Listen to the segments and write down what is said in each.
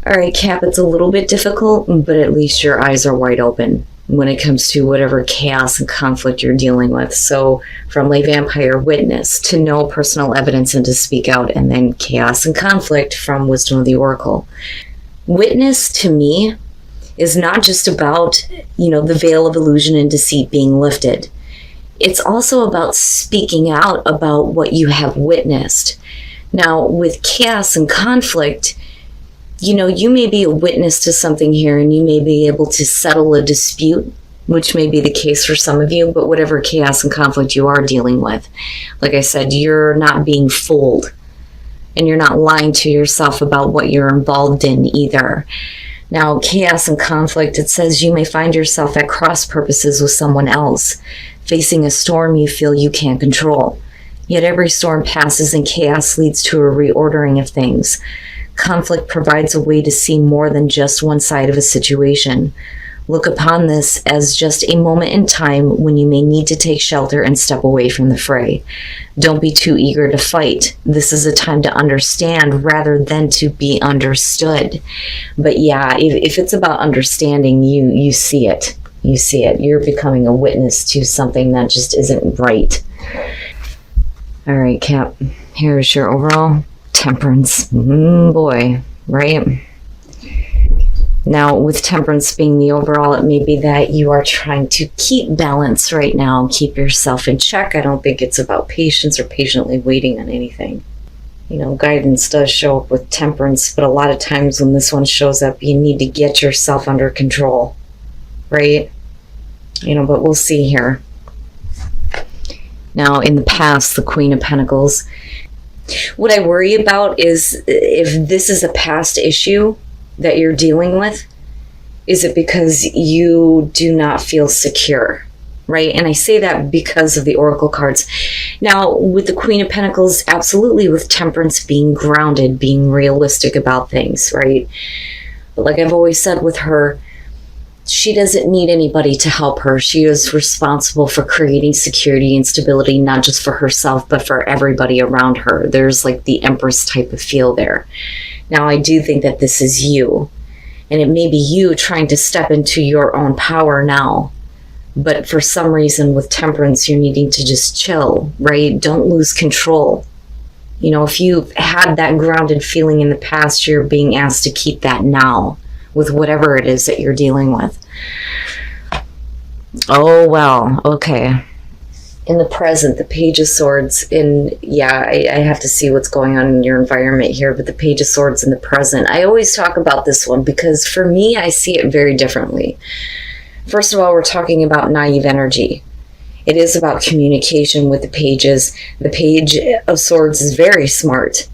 All right, Cap, it's a little bit difficult, but at least your eyes are wide open when it comes to whatever chaos and conflict you're dealing with. So from lay vampire, witness, to know personal evidence and to speak out, and then chaos and conflict from wisdom of the oracle. Witness to me is not just about, the veil of illusion and deceit being lifted. It's also about speaking out about what you have witnessed. Now, with chaos and conflict, you may be a witness to something here and you may be able to settle a dispute, which may be the case for some of you, but whatever chaos and conflict you are dealing with, like I said, you're not being fooled and you're not lying to yourself about what you're involved in either. Now, chaos and conflict, it says you may find yourself at cross purposes with someone else, facing a storm you feel you can't control. Yet every storm passes and chaos leads to a reordering of things. Conflict provides a way to see more than just one side of a situation. Look upon this as just a moment in time when you may need to take shelter and step away from the fray. Don't be too eager to fight. This is a time to understand rather than to be understood. But yeah, if it's about understanding, you see it. You see it. You're becoming a witness to something that just isn't right. All right, Cap, here's your overall temperance. Boy, right? Now, with temperance being the overall, it may be that you are trying to keep balance right now, keep yourself in check. I don't think it's about patience or patiently waiting on anything. Guidance does show up with temperance, but a lot of times when this one shows up, you need to get yourself under control, right? But we'll see here. Now, in the past, the Queen of Pentacles, what I worry about is if this is a past issue that you're dealing with, is it because you do not feel secure, right? And I say that because of the oracle cards. Now, with the Queen of Pentacles, absolutely, with temperance, being grounded, being realistic about things, right? But like I've always said with her, she doesn't need anybody to help her. She is responsible for creating security and stability, not just for herself, but for everybody around her. There's like the Empress type of feel there. Now, I do think that this is you, and it may be you trying to step into your own power now. But for some reason with temperance, you're needing to just chill, right? Don't lose control. If you've had that grounded feeling in the past, you're being asked to keep that now, with whatever it is that you're dealing with. Oh, well, okay. In the present, the Page of Swords, I have to see what's going on in your environment here, but the Page of Swords in the present, I always talk about this one because for me, I see it very differently. First of all, we're talking about naive energy. It is about communication with the pages. The Page of Swords is very smart,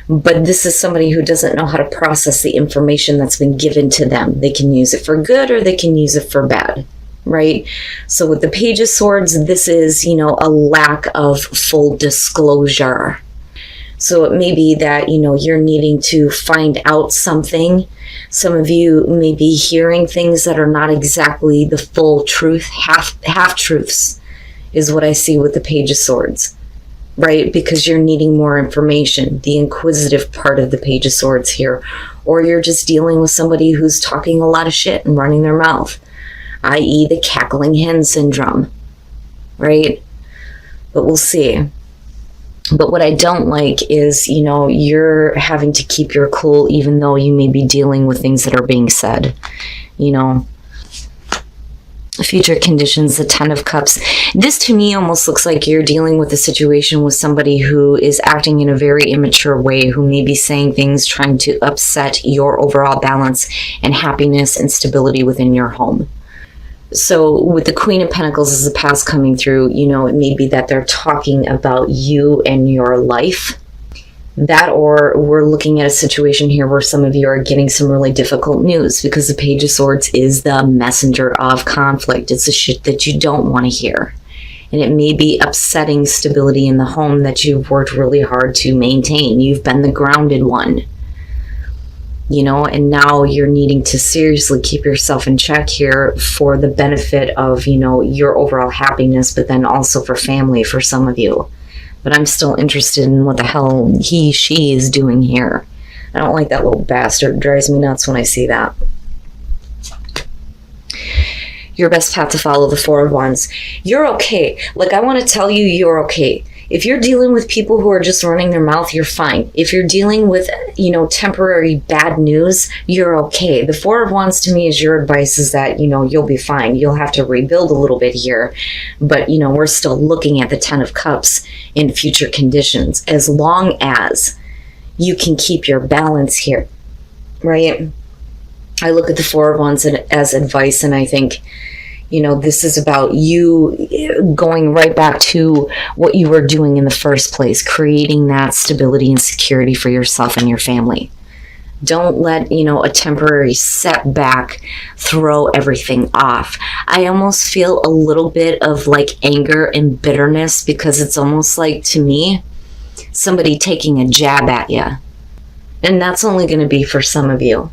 but this is somebody who doesn't know how to process the information that's been given to them. They can use it for good or they can use it for bad, right? So with the Page of Swords, this is, a lack of full disclosure. So it may be that, you're needing to find out something. Some of you may be hearing things that are not exactly the full truth, half-truths is what I see with the Page of Swords. Right? Because you're needing more information, the inquisitive part of the Page of Swords here. Or you're just dealing with somebody who's talking a lot of shit and running their mouth, i.e. the cackling hen syndrome, right? But we'll see. But what I don't like is, you're having to keep your cool even though you may be dealing with things that are being said, Future conditions, the Ten of Cups. This to me almost looks like you're dealing with a situation with somebody who is acting in a very immature way, who may be saying things trying to upset your overall balance and happiness and stability within your home. So with the Queen of Pentacles as the past coming through, it may be that they're talking about you and your life. That, or we're looking at a situation here where some of you are getting some really difficult news because the Page of Swords is the messenger of conflict. It's the shit that you don't want to hear. And it may be upsetting stability in the home that you've worked really hard to maintain. You've been the grounded one. And now you're needing to seriously keep yourself in check here for the benefit of, your overall happiness, but then also for family for some of you. But I'm still interested in what the hell he, she is doing here. I don't like that little bastard. It drives me nuts when I see that. Your best path to follow, the Four of Wands. You're okay. Like, I want to tell you, you're okay. If you're dealing with people who are just running their mouth, you're fine. If you're dealing with, temporary bad news, you're okay. The Four of Wands to me is your advice is that, you'll be fine. You'll have to rebuild a little bit here. But, we're still looking at the Ten of Cups in future conditions. As long as you can keep your balance here, right? I look at the Four of Wands as advice, and I think, this is about you going right back to what you were doing in the first place, creating that stability and security for yourself and your family. Don't let, a temporary setback throw everything off. I almost feel a little bit of like anger and bitterness, because it's almost like, to me, somebody taking a jab at you. And that's only going to be for some of you.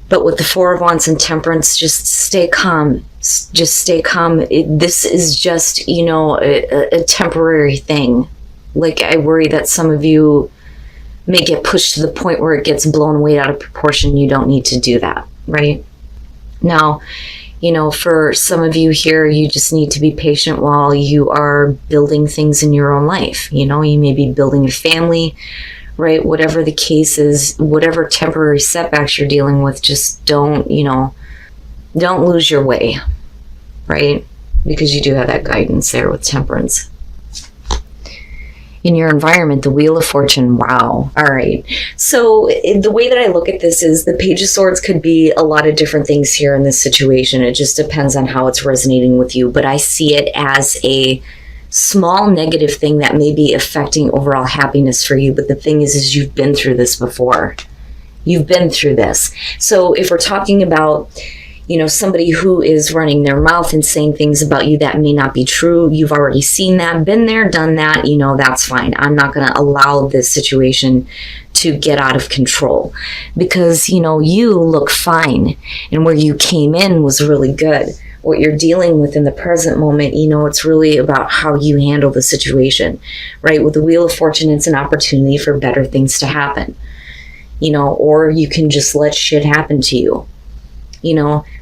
But with the Four of Wands and Temperance, just stay calm. Just stay calm. This is just, a temporary thing. Like, I worry that some of you may get pushed to the point where it gets blown way out of proportion. You don't need to do that, right? Now, for some of you here, you just need to be patient while you are building things in your own life. You may be building a family, right? Whatever the case is, whatever temporary setbacks you're dealing with, just don't lose your way, right? Because you do have that guidance there with Temperance. In your environment, the Wheel of Fortune, wow. All right. So the way that I look at this is the Page of Swords could be a lot of different things here in this situation. It just depends on how it's resonating with you. But I see it as a small negative thing that may be affecting overall happiness for you. But the thing is you've been through this before. You've been through this. So if we're talking about, somebody who is running their mouth and saying things about you that may not be true, you've already seen that, been there, done that, that's fine. I'm not going to allow this situation to get out of control, because, you look fine, and where you came in was really good. What you're dealing with in the present moment, it's really about how you handle the situation, right? With the Wheel of Fortune, it's an opportunity for better things to happen, or you can just let shit happen to you,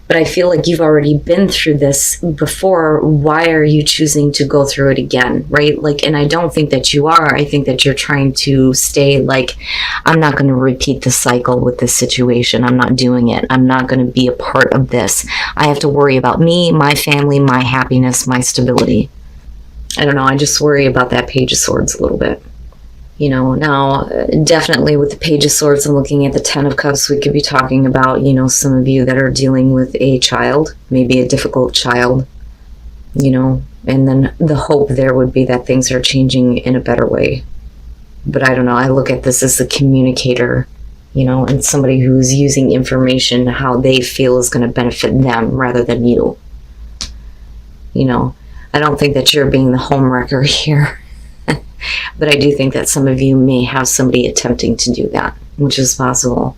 but I feel like you've already been through this before. Why are you choosing to go through it again, right? And I don't think that you are. I think that you're trying to stay like, I'm not going to repeat the cycle with this situation. I'm not doing it. I'm not going to be a part of this. I have to worry about me, my family, my happiness, my stability. I don't know. I just worry about that Page of Swords a little bit. Now, definitely with the Page of Swords and looking at the Ten of Cups, we could be talking about, some of you that are dealing with a child, maybe a difficult child, and then the hope there would be that things are changing in a better way. But I don't know. I look at this as a communicator, and somebody who's using information how they feel is going to benefit them rather than you. I don't think that you're being the homewrecker here. But I do think that some of you may have somebody attempting to do that, which is possible.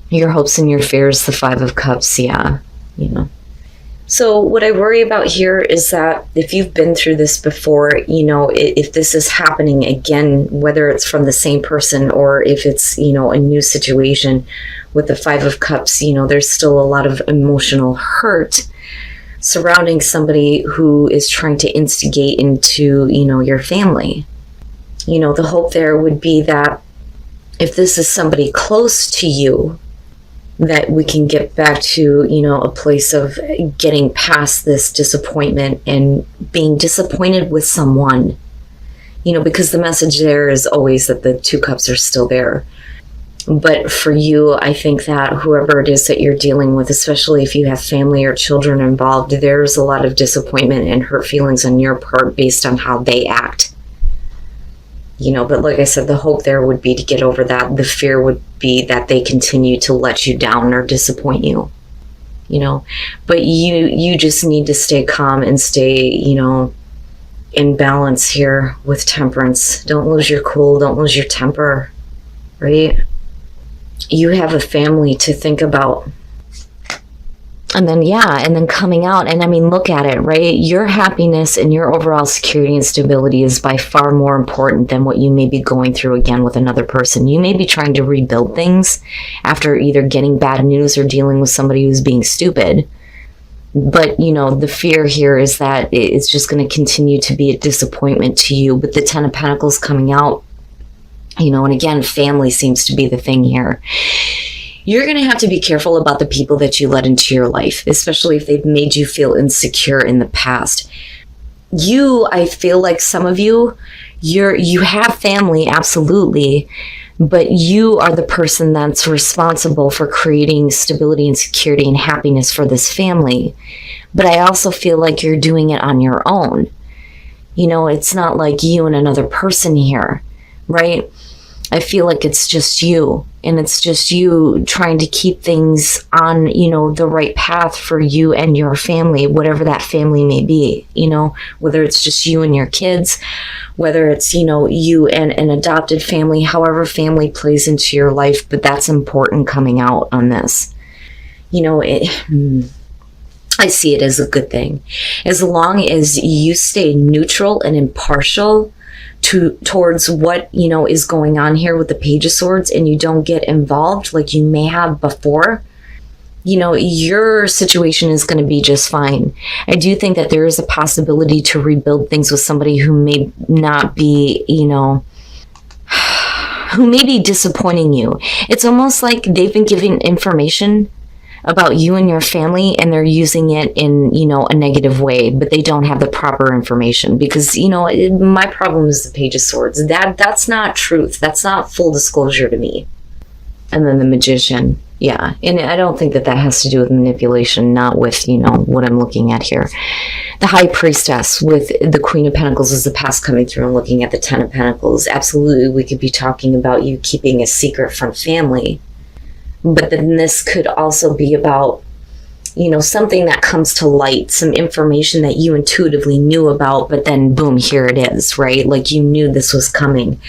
Your hopes and your fears, the Five of Cups, yeah, So what I worry about here is that if you've been through this before, if this is happening again, whether it's from the same person or if it's, a new situation with the Five of Cups, there's still a lot of emotional hurt surrounding somebody who is trying to instigate into, your family. The hope there would be that if this is somebody close to you, that we can get back to, a place of getting past this disappointment and being disappointed with someone, because the message there is always that the Two Cups are still there. But for you, I think that whoever it is that you're dealing with, especially if you have family or children involved, there's a lot of disappointment and hurt feelings on your part based on how they act. But like I said, the hope there would be to get over that. The fear would be that they continue to let you down or disappoint you. But you just need to stay calm and stay, in balance here with Temperance. Don't lose your cool. Don't lose your temper, right? You have a family to think about. And then, yeah, and then coming out, and I mean, look at it, right? Your happiness and your overall security and stability is by far more important than what you may be going through again with another person. You may be trying to rebuild things after either getting bad news or dealing with somebody who's being stupid. But, you know, the fear here is that it's just going to continue to be a disappointment to you. With the Ten of Pentacles coming out, you know, and again, family seems to be the thing here. You're going to have to be careful about the people that you let into your life, especially if they've made you feel insecure in the past. I feel like some of you have family, absolutely, but you are the person that's responsible for creating stability and security and happiness for this family. But I also feel like you're doing it on your own. You know, it's not like you and another person here, right? I feel like it's just you, and it's just you trying to keep things on, you know, the right path for you and your family, whatever that family may be, you know, whether it's just you and your kids, whether it's, you know, you and an adopted family, however family plays into your life, but that's important coming out on this. You know, I see it as a good thing. As long as you stay neutral and impartial towards what, you know, is going on here with the Page of Swords, and you don't get involved like you may have before, you know, your situation is going to be just fine. I do think that there is a possibility to rebuild things with somebody who may not be, you know, who may be disappointing you. It's almost like they've been giving information about you and your family, and they're using it in, you know, a negative way, but they don't have the proper information. Because, you know, my problem is the Page of Swords. That's not truth. That's not full disclosure to me. And then the Magician. Yeah. And I don't think that has to do with manipulation, not with, you know, what I'm looking at here. The High Priestess with the Queen of Pentacles is the past coming through, and looking at the Ten of Pentacles. Absolutely, we could be talking about you keeping a secret from family. But then this could also be about, you know, something that comes to light, some information that you intuitively knew about, but then boom, here it is, right? Like you knew this was coming.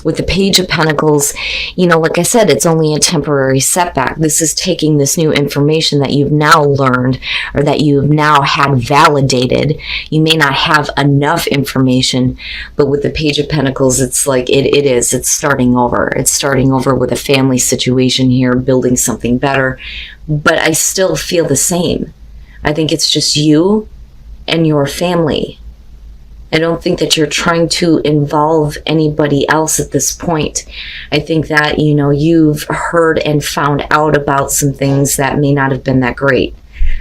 With the Page of Pentacles, you know, like I said, it's only a temporary setback. This is taking this new information that you've now learned, or that you've now had validated. You may not have enough information, but with the Page of Pentacles, it's like it's starting over. It's starting over with a family situation here, building something better. But I still feel the same. I think it's just you and your family. I don't think that you're trying to involve anybody else at this point. I think that, you know, you've heard and found out about some things that may not have been that great,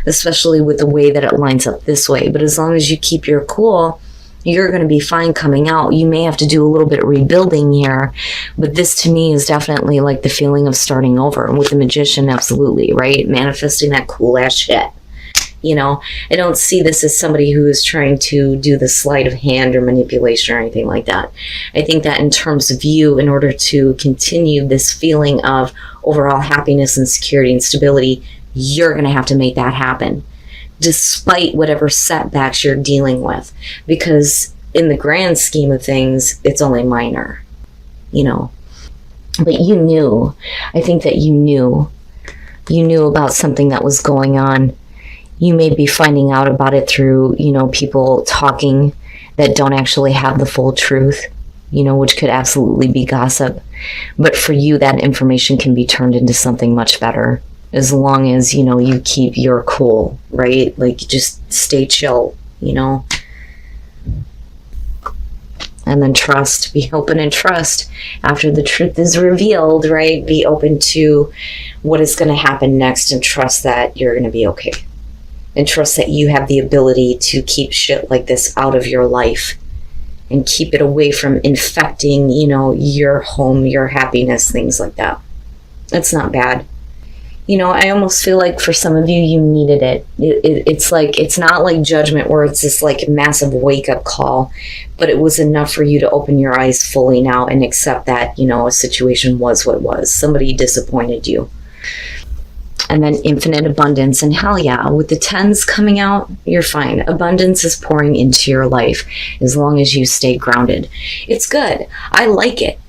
especially with the way that it lines up this way. But as long as you keep your cool, you're going to be fine coming out. You may have to do a little bit of rebuilding here, but this to me is definitely like the feeling of starting over. And with the Magician, absolutely, right? Manifesting that cool ass shit. You know, I don't see this as somebody who is trying to do the sleight of hand or manipulation or anything like that. I think that in terms of you, in order to continue this feeling of overall happiness and security and stability, you're going to have to make that happen, despite whatever setbacks you're dealing with, because in the grand scheme of things, it's only minor, you know. But you knew, I think that you knew about something that was going on. You may be finding out about it through, you know, people talking that don't actually have the full truth, you know, which could absolutely be gossip. But for you, that information can be turned into something much better, as long as, you know, you keep your cool, right? Like, just stay chill, you know? And then trust. Be open and trust. After the truth is revealed, right? Be open to what is going to happen next, and trust that you're going to be okay. And trust that you have the ability to keep shit like this out of your life, and keep it away from infecting, you know, your home, your happiness, things like that. That's not bad. You know, I almost feel like for some of you, you needed it. It's like, it's not like Judgment where it's this like massive wake-up call, but it was enough for you to open your eyes fully now and accept that, you know, a situation was what it was. Somebody disappointed you. And then infinite abundance. And hell yeah, with the tens coming out, you're fine. Abundance is pouring into your life as long as you stay grounded. It's good. I like it.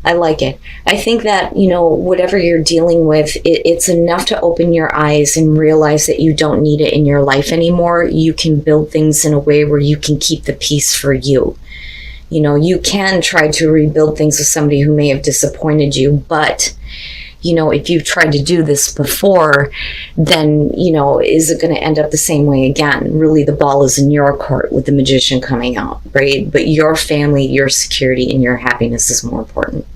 I like it. I think that, whatever you're dealing with, it's enough to open your eyes and realize that you don't need it in your life anymore. You can build things in a way where you can keep the peace for you. You can try to rebuild things with somebody who may have disappointed you, but if you've tried to do this before, then, is it going to end up the same way again? Really, the ball is in your court with the Magician coming out, right? But your family, your security, and your happiness is more important.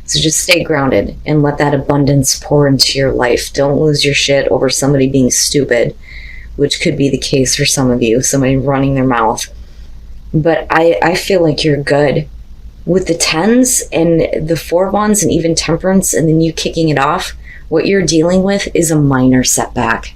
So just stay grounded and let that abundance pour into your life. Don't lose your shit over somebody being stupid, which could be the case for some of you, somebody running their mouth. But I feel like you're good. With the 10s and the 4 wands and even temperance and then you kicking it off, what you're dealing with is a minor setback.